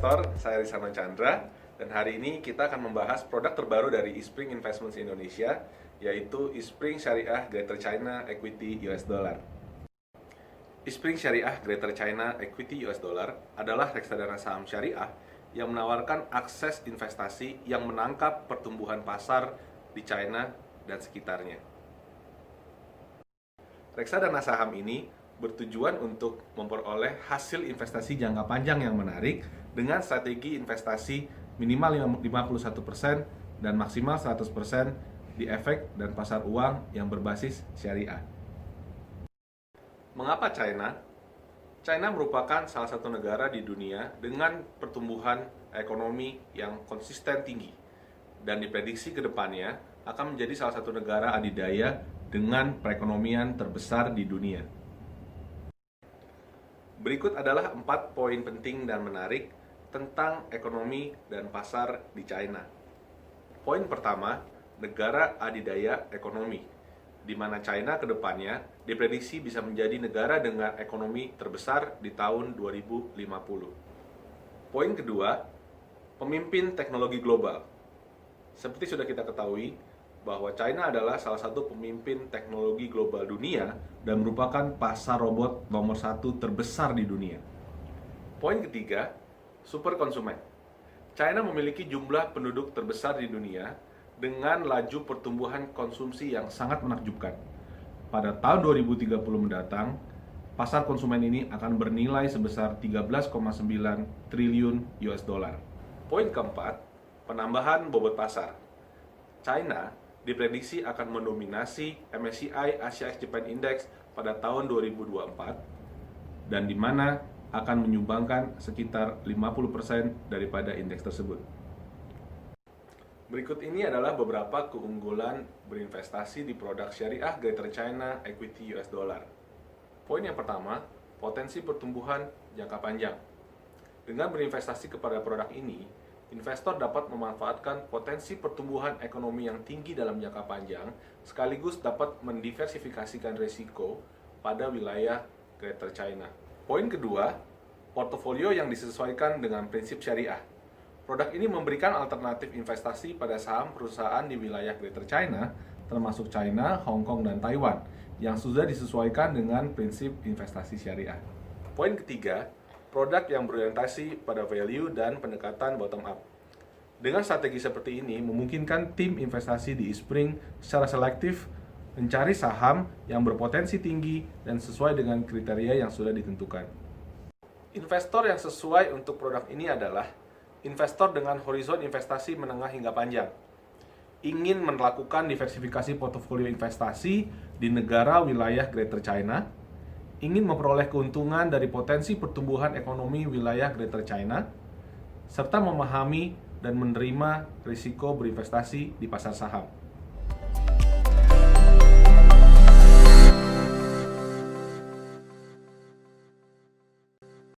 investor, saya Risano Chandra, dan hari ini kita akan membahas produk terbaru dari Eastspring Investments Indonesia, yaitu Eastspring Syariah Greater China Equity US Dollar. Eastspring Syariah Greater China Equity US Dollar adalah reksadana saham syariah yang menawarkan akses investasi yang menangkap pertumbuhan pasar di China dan sekitarnya. Reksadana saham ini bertujuan untuk memperoleh hasil investasi jangka panjang yang menarik dengan strategi investasi minimal 51% dan maksimal 100% di efek dan pasar uang yang berbasis syariah. Mengapa China? China merupakan salah satu negara di dunia dengan pertumbuhan ekonomi yang konsisten tinggi dan diprediksi ke depannya akan menjadi salah satu negara adidaya dengan perekonomian terbesar di dunia. Berikut adalah 4 poin penting dan menarik tentang ekonomi dan pasar di China. Poin pertama, negara adidaya ekonomi, di mana China ke depannya diprediksi bisa menjadi negara dengan ekonomi terbesar di tahun 2050. Poin kedua, pemimpin teknologi global. Seperti sudah kita ketahui, bahwa China adalah salah satu pemimpin teknologi global dunia dan merupakan pasar robot nomor 1 terbesar di dunia. Poin ketiga, super konsumen. China memiliki jumlah penduduk terbesar di dunia dengan laju pertumbuhan konsumsi yang sangat menakjubkan. Pada tahun 2030 mendatang, pasar konsumen ini akan bernilai sebesar 13,9 triliun US dollar. Poin keempat, penambahan bobot pasar. China diprediksi akan mendominasi MSCI Asia Ex Japan Index pada tahun 2024 dan di mana akan menyumbangkan sekitar 50% daripada indeks tersebut. Berikut ini adalah beberapa keunggulan berinvestasi di produk syariah Greater China Equity US Dollar. Poin yang pertama, potensi pertumbuhan jangka panjang. Dengan berinvestasi kepada produk ini, investor dapat memanfaatkan potensi pertumbuhan ekonomi yang tinggi dalam jangka panjang, sekaligus dapat mendiversifikasikan risiko pada wilayah Greater China. Poin kedua, portofolio yang disesuaikan dengan prinsip syariah. Produk ini memberikan alternatif investasi pada saham perusahaan di wilayah Greater China, termasuk China, Hong Kong, dan Taiwan, yang sudah disesuaikan dengan prinsip investasi syariah. Poin ketiga, produk yang berorientasi pada value dan pendekatan bottom up. Dengan strategi seperti ini, memungkinkan tim investasi di Eastspring secara selektif mencari saham yang berpotensi tinggi dan sesuai dengan kriteria yang sudah ditentukan. Investor yang sesuai untuk produk ini adalah investor dengan horizon investasi menengah hingga panjang, ingin melakukan diversifikasi portofolio investasi di negara wilayah Greater China, ingin memperoleh keuntungan dari potensi pertumbuhan ekonomi wilayah Greater China, serta memahami dan menerima risiko berinvestasi di pasar saham.